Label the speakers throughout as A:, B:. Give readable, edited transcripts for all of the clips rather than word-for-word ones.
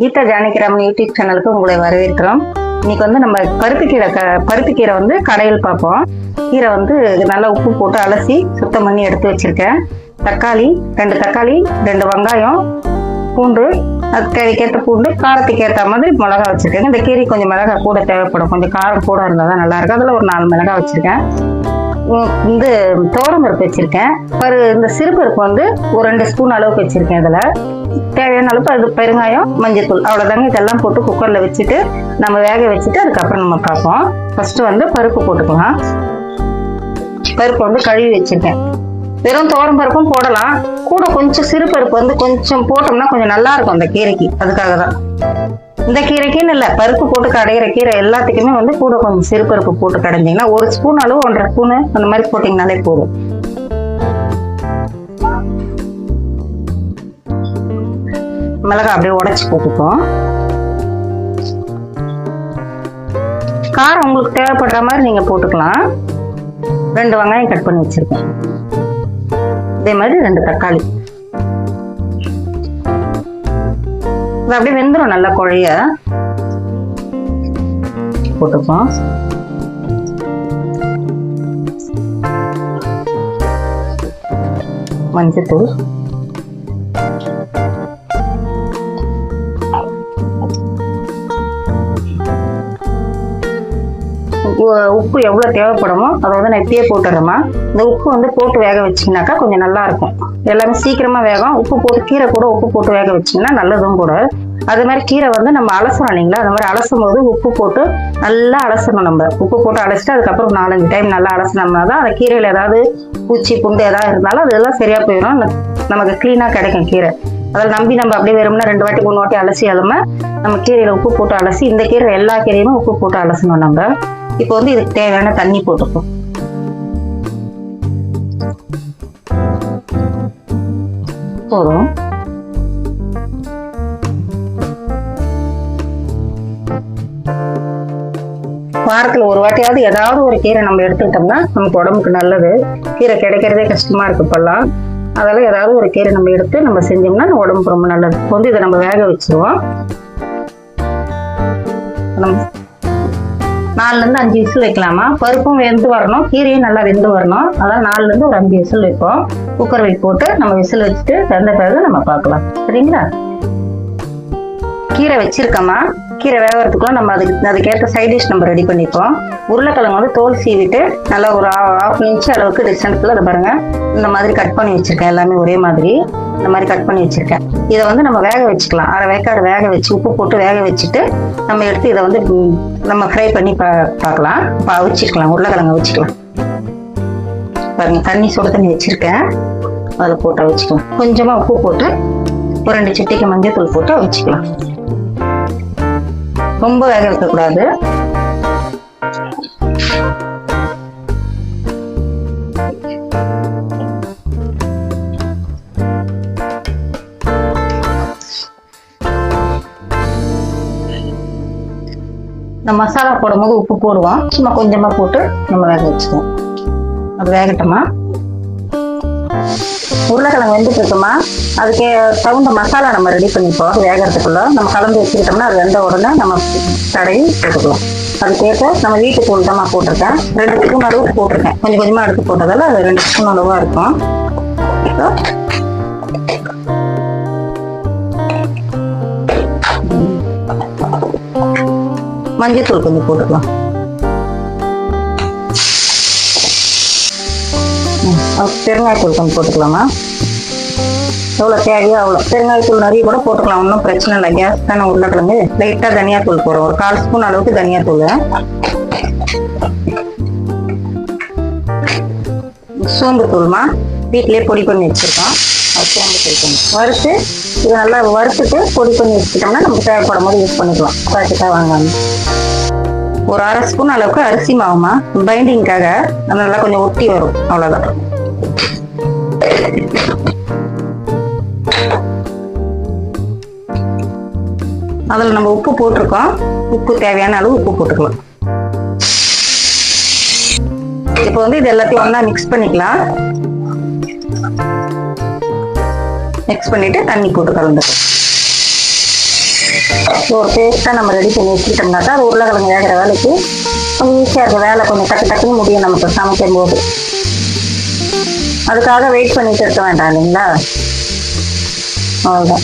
A: Geetha Janakiraman YouTube சேனலுக்கு உங்களை வரவேற்கிறோம். இன்னைக்கு வந்து நம்ம பருப்புக்கீரை வந்து கடையில் பார்ப்போம். கீரை வந்து நல்லா உப்பு போட்டு அலசி சுத்தம் பண்ணி எடுத்து வச்சிருக்கேன். தக்காளி 2 தக்காளி, 2 வெங்காயம், பூண்டு, அது தேவைக்கேற்ற பூண்டு, காரத்துக்கு ஏற்ற மாதிரி மிளகா வச்சிருக்கேன். இந்த கீரை கொஞ்சம் மிளகா கூட தேவைப்படும், கொஞ்சம் காரம் கூட இருந்தால் தான் நல்லா இருக்கும். அதில் ஒரு 4 மிளகா வச்சிருக்கேன். இந்த துவரம் பருப்பு வச்சிருக்கேன். இந்த சிறுபருப்பு வந்து ஒரு 2 ஸ்பூன் அளவுக்கு வச்சிருக்கேன். இதில் தேவையான அளவுக்கு அது பெருங்காயம், மஞ்சத்தூள், அவ்வளோதாங்க. இதெல்லாம் போட்டு குக்கரில் வச்சுட்டு நம்ம வேக வச்சுட்டு அதுக்கப்புறம் நம்ம பார்ப்போம். ஃபர்ஸ்ட் வந்து பருப்பு போட்டுக்கலாம். பருப்பு வந்து கழுவி வச்சிருக்கேன். வெறும் துவரம் பருப்பும் போடலாம், கூட கொஞ்சம் சிறுபருப்பு வந்து கொஞ்சம் போட்டோம்னா கொஞ்சம் நல்லா இருக்கும் அந்த கீரைக்கு. அதுக்காக தான் இந்த கீரைக்குன்னு இல்லை, பருப்பு போட்டு கடையிற கீரை எல்லாத்துக்குமே வந்து கூட கொஞ்சம் சிறுபருப்பு போட்டு கடைஞ்சிங்கன்னா 1 ஸ்பூன் அளவு 1.5 ஸ்பூனு அந்த மாதிரி போட்டிங்கனாலே போதும். மிளகாய் அப்படியே உடைச்சு போட்டுப்போம். காரம் உங்களுக்கு தேவைப்படுற மாதிரி நீங்க போட்டுக்கலாம். 2 வெங்காயம் கட் பண்ணி வச்சிருக்கேன். இதே மாதிரி 2 தக்காளி. இது அப்படியே வெந்துடும், நல்லா குழைய போட்டுப்போம். மஞ்சத்தூள், உப்பு எவ்வளவு தேவைப்படுமோ அதை வந்து நான் இப்பயே போட்டுறேம்மா. இந்த உப்பு வந்து போட்டு வேக வச்சிங்கனாக்கா கொஞ்சம் நல்லா இருக்கும். எல்லாமே சீக்கிரமா வேகும். உப்பு போட்டு கீரை கூட உப்பு போட்டு வேக வச்சிங்கன்னா நல்லதும் கூட. அது மாதிரி கீரை வந்து நம்ம அலசணும் இல்லைங்களா, அந்த மாதிரி அலசும் போது உப்பு போட்டு நல்லா அலசணும். நம்ம உப்பு போட்டு அலசிட்டு அதுக்கப்புறம் 4-5 டைம் நல்லா அலசினோம்னா தான் அந்த கீரையில ஏதாவது பூச்சி புண்டு ஏதாவது இருந்தாலும் அதெல்லாம் சரியா போயிடும், நமக்கு கிளீனா கிடைக்கும் கீரை. அதில் நம்பி நம்ம அப்படியே வெறும்னா 2 வாட்டி 3 வாட்டி அலசி நம்ம கீரையில உப்பு போட்டு அலசி, இந்த கீரை எல்லா கீரையுமே உப்பு போட்டு அலசணும் நம்ம. இப்போ வந்து இதுக்கு தேவையான தண்ணி போட்டுப்போம். போதும். வாரத்துல ஒரு வாட்டியாவது ஏதாவது ஒரு கீரை நம்ம எடுத்துக்கிட்டோம்னா நமக்கு உடம்புக்கு நல்லது. கீரை கிடைக்கிறதே கஷ்டமா இருக்கு இப்பெல்லாம். அதெல்லாம் ஏதாவது ஒரு கீரை நம்ம எடுத்து நம்ம செஞ்சோம்னா உடம்புக்கு ரொம்ப நல்லது. வந்து இதை நம்ம வேக வச்சிருவோம். 4-5 விசில் வைக்கலாமா. பருப்பும் வெந்து வரணும், கீரையும் நல்லா வெந்து வரணும். அதான் 4 ஒரு 5 விசில் வைப்போம். குக்கர் போட்டு நம்ம விசில் வச்சுட்டு வெந்த பிறகு நம்ம பார்க்கலாம். சரிங்களா? கீரை வச்சிருக்கோமா. கீரை வேகிறதுக்குள்ள நம்ம அதுக்கேற்ற சைட் டிஷ் நம்ம ரெடி பண்ணிப்போம். உருளைக்கிழங்கு வந்து தோல் சீவிட்டு நல்லா ஒரு 1/2 இன்ச் அளவுக்கு டிஸ்டன்ஸ்ல அதை பாருங்க இந்த மாதிரி கட் பண்ணி வச்சிருக்கேன். எல்லாமே ஒரே மாதிரி இந்த மாதிரி கட் பண்ணி வச்சிருக்கேன். இதை வந்து நம்ம வேக வச்சுக்கலாம். 1/2 வேக்காடு வேக வச்சு உப்பு போட்டு வேக வச்சுட்டு நம்ம எடுத்து இதை வந்து நம்ம ஃப்ரை பண்ணி பார்க்கலாம். இப்போ அவிச்சிக்கலாம், உருளைக்கிழங்கு அவிச்சிக்கலாம். பாருங்க, தண்ணி சுடு தண்ணி வச்சிருக்கேன், அதை போட்டு அவிச்சிக்கலாம். கொஞ்சமா உப்பு போட்டு ஒரு 2 சிட்டிக்கு மஞ்சள் தூள் போட்டு அவிச்சிக்கலாம். ரொம்ப வேக வைக்க கூடாது. இந்த மசாலா போடும்போது உப்பு போடுவோம், சும்மா கொஞ்சமா போட்டு நம்ம வேக வச்சுக்குவோம். அது வேகட்டுமா. உருளைக்கிழங்கு வெந்துட்டு இருக்குமா, அதுக்கு தகுந்த மசாலா நம்ம ரெடி பண்ணிப்போம். வேகிறதுக்குள்ள நம்ம கலந்து வச்சுக்கிட்டோம்னா அது வெந்த உடனே நம்ம தடவி போட்டுக்கலாம். அதுக்கேற்ற நம்ம வீட்டு தூள் தான் நான் போட்டிருக்கேன். 2 ஸ்பூன் அளவுக்கு போட்டிருக்கேன். கொஞ்சம் கொஞ்சமா எடுத்து போட்டதால அது 2 ஸ்பூன் அளவா இருக்கும். மஞ்சத்தூள் கொஞ்சம் போட்டுக்கலாம். பெருங்காயத்தூள் கொஞ்சம் போட்டுக்கலாமா. எவ்வளவு தேவையோ அவ்வளோ. பெருங்காயத்தூள் நிறைய கூட போட்டுக்கலாம், ஒன்றும் பிரச்சனை இல்லை. கேஸ் தானே உருளைக்கிழங்கு. லைட்டா தனியாத்தூள் போடுறோம், ஒரு 1/4 ஸ்பூன் அளவுக்கு தனியாத்தூள். சோம்பு தூள்மா வீட்டிலேயே பொடி பண்ணி வச்சிருக்கோம். அது சோம்பு தூள் பண்ணி வறுத்து இது நல்லா வறுத்துட்டு பொடி பண்ணி வச்சுக்கிட்டோம்னா நம்ம தேவைப்படும் போது யூஸ் பண்ணிக்கலாம். பாக்கெட்டா வாங்காம. ஒரு 1/2 ஸ்பூன் அளவுக்கு அரிசி மாவுமா, பைண்டிங்காக நல்லா கொஞ்சம் ஒட்டி வரும், அவ்வளவுதான். அதில் நம்ம உப்பு போட்டிருக்கோம். உப்பு தேவையான அளவு உப்பு போட்டுக்கலாம். இப்போ வந்து இது எல்லாத்தையும் ஒண்ணா மிக்ஸ் பண்ணிக்கலாம். மிக்ஸ் பண்ணிட்டு தண்ணி போட்டு கலந்துக்கலாம். ஒரு பேஸ்ட்டாக நம்ம ரெடி பண்ணி வச்சுக்கிட்டோம்னா தான் அது உருளைக்கிழங்கு வேகிற வேலைக்கு கொஞ்சம் ஈஸியாக இருக்கும். வேலை கொஞ்சம் டக்கு டக்குன்னு முடியும் நமக்கு சமைக்கும் போது. அதுக்காக வெயிட் பண்ணிட்டு இருக்க வேண்டாம் இல்லைங்களா? அவ்வளோதான்.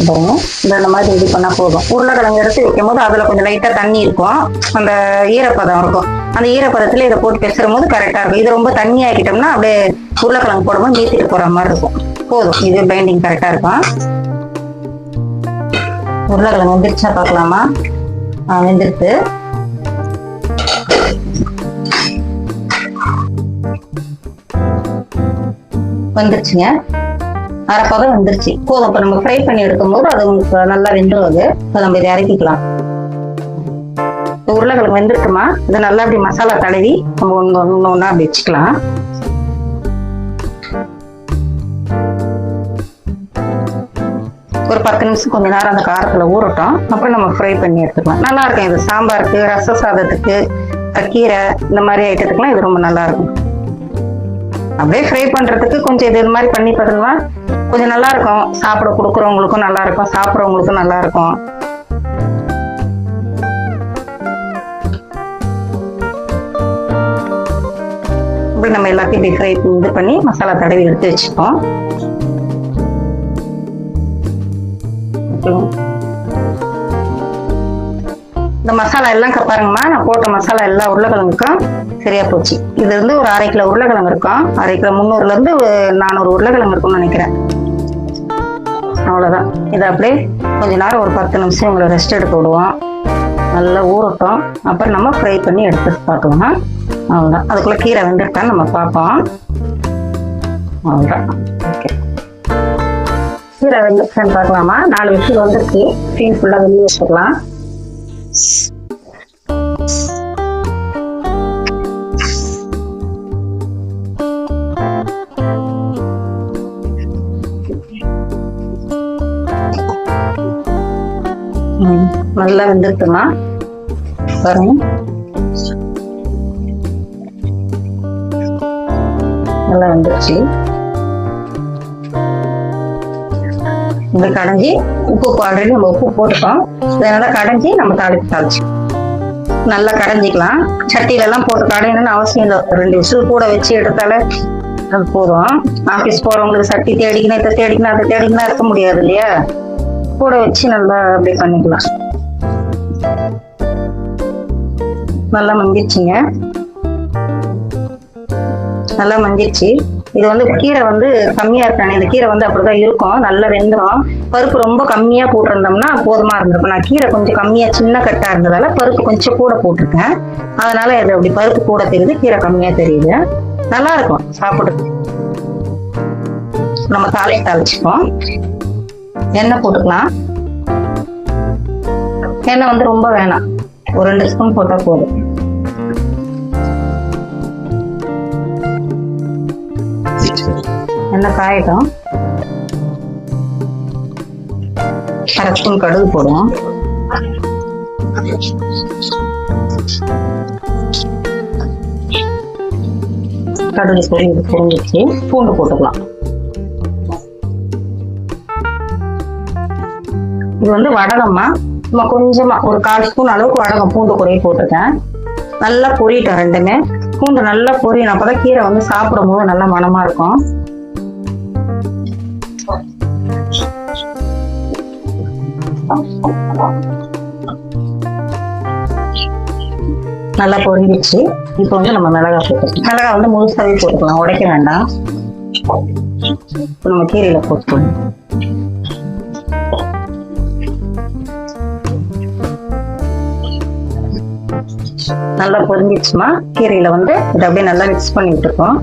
A: பாருங்க, இந்த மாதிரி ரெடி பண்ணால் போதும். உருளைக்கிழங்கு எடுத்து வைக்கும் போது அதில் கொஞ்சம் லைட்டாக தண்ணி இருக்கும், அந்த ஈரப்பதம் இருக்கும். அந்த ஈரப்பதத்தில் இதை போட்டு பெசுறும் போது கரெக்டாக இருக்கும். இது ரொம்ப தண்ணி ஆக்கிட்டோம்னா அப்படியே உருளைக்கிழங்கு போடும்போது நீத்திட்டு போகிற மாதிரி இருக்கும். போதும், இது பைண்டிங் கரெக்டாக இருக்கும். உருளைக்கிழங்கு வெந்துருச்சா பார்க்கலாமா? வெந்துருச்சு. வந்துருச்சுங்க, அரைப்பதம் வந்துருச்சு. போதும். இப்போ நம்ம ஃப்ரை பண்ணி எடுக்கும் போது அது உங்களுக்கு நல்லா வெந்துருவது. இப்போ நம்ம இதை இறக்கிக்கலாம். உருளைக்கிழங்கு வெந்துருக்குமா, இதை நல்லா அப்படி மசாலா தடவி நம்ம ஒன்று ஒன்றா அப்படி வச்சுக்கலாம். ஒரு 10 நிமிஷம் கொஞ்ச நேரம் அந்த காரத்துல ஊறட்டும். அப்புறம் நம்ம ஃப்ரை பண்ணி எடுத்துக்கலாம். நல்லா இருக்கும் இது. சாம்பாருக்கு, ரச சாதத்துக்கு, கீரை, இந்த மாதிரி ஐட்டத்துக்குலாம் இது ரொம்ப நல்லா இருக்கும். அப்படியே ஃப்ரை பண்றதுக்கு கொஞ்சம் இது மாதிரி பண்ணி பார்த்தீங்கன்னா கொஞ்சம் நல்லா இருக்கும். சாப்பிட கொடுக்குறவங்களுக்கும் நல்லா இருக்கும், சாப்பிட்றவங்களுக்கும் நல்லா இருக்கும். இப்படி நம்ம எல்லாத்தையும் இப்படி ஃப்ரை இது பண்ணி மசாலா தடவி எடுத்து வச்சுப்போம். இந்த மசாலா எல்லாம் பாருங்கம்மா, நான் போட்ட மசாலா எல்லா உருளைக்கிழங்குக்கும் சரியா போச்சு. இது வந்து ஒரு 1/2 கிலோ உருளைக்கிழங்கு இருக்கும். 1/2 கிலோ 300ல இருந்து 400 உருளைக்கிழங்கு இருக்கும்னு நினைக்கிறேன். அவ்வளவுதான். இதை அப்படியே கொஞ்ச நேரம் ஒரு 10 நிமிஷம் உங்களை ரெஸ்ட் எடுக்க விடுவோம். நல்லா ஊறட்டும். அப்புறம் நம்ம ஃப்ரை பண்ணி எடுத்து பார்க்கலாம். அவ்வளோதான். அதுக்குள்ள கீரை வெந்துருக்கான்னு நம்ம பார்ப்போம். அவ்வளோதான். ஓகே, கீரை வெந்துருக்கான்னு பார்க்கலாமா? 4 விசில் வந்துருக்கு. ஸ்டீம் ஃபுல்லாக வெளியே வச்சுக்கலாம். நல்லா வெந்துருக்குமா பாருங்க. நல்லா வெந்துருச்சு. இந்த கடைஞ்சி உப்பு ஆல்ரெடி நம்ம உப்பு போட்டுட்டோம். இதனால கடைஞ்சி நம்ம தாளிச்சு நல்லா கடைஞ்சிக்கலாம். சட்டியில எல்லாம் போட்டு கடையணும்னு அவசியம் இல்லை. 2 விசில் கூட வச்சு எடுத்தாலே அது போதும். ஆஃபீஸ் போறவங்களுக்கு சட்டி தேடிக்கணும், இதை தேடிக்கணும், அதை தேடிக்கணும் இருக்க முடியாது இல்லையா? கூட வச்சு நல்லா அப்படி பண்ணிக்கலாம். நல்லா மஞ்சிச்சுங்க, நல்லா மஞ்சிச்சு. இது வந்து கீரை வந்து கம்மியா இருக்கானே, இந்த கீரை வந்து அப்படிதான் இருக்கும். நல்லா வெந்துடும். பருப்பு ரொம்ப கம்மியா போட்டிருந்தோம்னா போதுமா இருந்திருக்கும். நான் கீரை கொஞ்சம் கம்மியா சின்ன கட்டா இருந்ததால பருப்பு கொஞ்சம் கூட போட்டிருக்கேன். அதனால இது அப்படி பருப்பு கூட தெரியுது, கீரை கம்மியா தெரியுது. நல்லா இருக்கும் சாப்பிடுறது. நம்ம தாளிச்சுப்போம். எண்ணெய் போட்டுக்கலாம். எண்ணெய் வந்து ரொம்ப வேணாம், ஒரு 2 ஸ்பூன் போட்டா போதும். எண்ணெய் காயட்டும். 1/2 ஸ்பூன் கடுகு போடுவோம். கடுகு பொரிஞ்சிச்சு. பூண்டு போட்டுக்கலாம். இது வந்து வடகம்மா, நம்ம கொஞ்சமா ஒரு 1/4 ஸ்பூன் அளவுக்கு வடகம் பூண்டு கூடயே போட்டிருக்கேன். நல்லா பொரியட்டும் ரெண்டுமே. பூண்டு நல்லா பொரியணும், அப்பதான் கீரை வந்து சாப்பிடும் போது நல்லா மணமா இருக்கும். நல்லா பொரிஞ்சிச்சு. இப்போ வந்து நம்ம மிளகாய் போட்டுக்கலாம். மிளகாய் வந்து முழுசாவே போட்டுக்கலாம், உடைக்க வேண்டாம். இப்போ நம்ம கீரையில போட்டுக்கலாம். நல்லா பொரிஞ்சிச்சுமா. கீரையில வந்து இதை அப்படியே நல்லா மிக்ஸ் பண்ணி விட்டுருக்கோம்.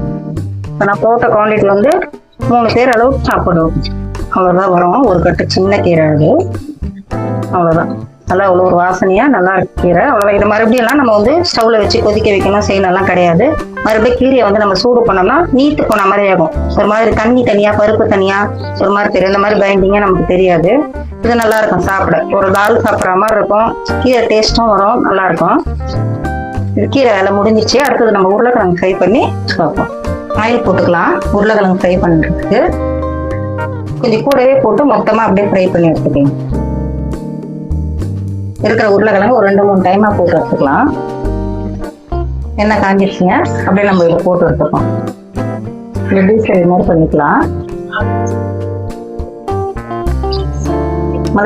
A: இப்போ நான் போட்ட குவான்டிட்டி வந்து 3 பேர் அளவுக்கு சாப்பிடுவோம். அவ்வளோதான் வரும். ஒரு கட்டு சின்ன கீரை அது. அவ்வளோதான். நல்லா அவ்வளோ ஒரு வாசனையா நல்லா இருக்கு கீரை. அவ்வளோ. இது மறுபடியும் நம்ம வந்து ஸ்டவ்ல வச்சு கொதிக்க வைக்கணும் செய்யணும்லாம் கிடையாது. மறுபடியும் கீரையை வந்து நம்ம சூடு பண்ணோம்னா நீட்டு போன மாதிரி ஆகும். ஒரு மாதிரி தண்ணி தனியா பருப்பு தனியா ஒரு மாதிரி தெரியும். இந்த மாதிரி பைண்டிங்கா நமக்கு தெரியாது. இது நல்லா இருக்கும் சாப்பிட. ஒரு தால் சாப்பிட்ற மாதிரி இருக்கும். கீரை டேஸ்டும் வரும், நல்லா இருக்கும். இது கீரை வேலை முடிஞ்சிச்சு. அடுத்தது நம்ம உருளைக்கிழங்கு ஃப்ரை பண்ணி பார்ப்போம். ஆயில் போட்டுக்கலாம் உருளைக்கிழங்கு ஃப்ரை பண்ணுறதுக்கு. கொஞ்சம் கூடவே போட்டு மொத்தமாக அப்படியே ஃப்ரை பண்ணி எடுத்துக்கலாம். இருக்கிற உருளைக்கிழங்கு ஒரு 2-3 டைமாக போட்டு எடுத்துக்கலாம். எண்ணெய் காஞ்சிடுச்சுங்க, அப்படியே நம்ம இதில் போட்டு எடுத்துக்கலாம். டீப் ஃப்ரை மாதிரி பண்ணிக்கலாம்.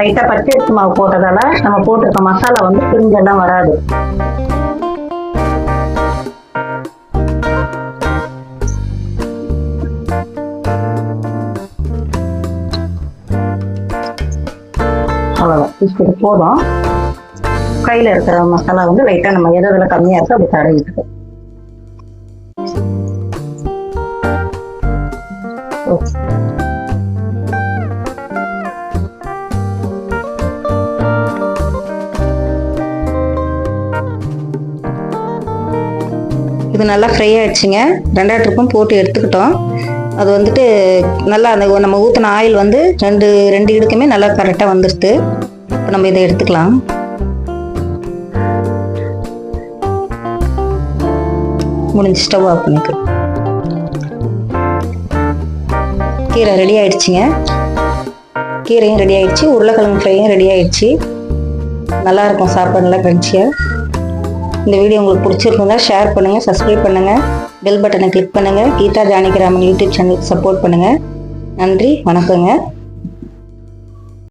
A: லைட்டாக பச்சை அரிசி மாவு போட்டதால நம்ம போட்டிருக்க மசாலா வந்து பிரிஞ்செல்லாம் வராது. அவ்வளோதான், இது போதும். கையில் இருக்கிற மசாலா வந்து லைட்டாக நம்ம எதில் கம்மியாக இருக்கோ அப்படி தடவிட்டு இது நல்லா ஃப்ரை ஆயிடுச்சுங்க. 2 ட்ரிப்பும் போட்டு எடுத்துக்கிட்டோம். அது வந்துட்டு நல்லா அந்த நம்ம ஊற்றின ஆயில் வந்து ரெண்டு இடுக்குமே நல்லா கரெக்டாக வந்துடுது. இப்போ நம்ம இதை எடுத்துக்கலாம். முடிஞ்சு ஸ்டவ் ஆஃப் பண்ணிக்கலாம். கீரை ரெடி ஆயிடுச்சுங்க. கீரையும் ரெடி ஆயிடுச்சு, உருளைக்கிழங்கு ஃப்ரையும் ரெடி ஆயிடுச்சு. நல்லா இருக்கும் சாப்பாடு, நல்லா கிரன்ச்சியாக. இந்த வீடியோ உங்களுக்கு பிடிச்சிருந்தா ஷேர் பண்ணுங்கள், சப்ஸ்கிரைப் பண்ணுங்கள், பெல் பட்டனை கிளிக் பண்ணுங்கள். கீதா ஜானகிராமன் யூடியூப் சேனலுக்கு சப்போர்ட் பண்ணுங்கள். நன்றி, வணக்கங்க.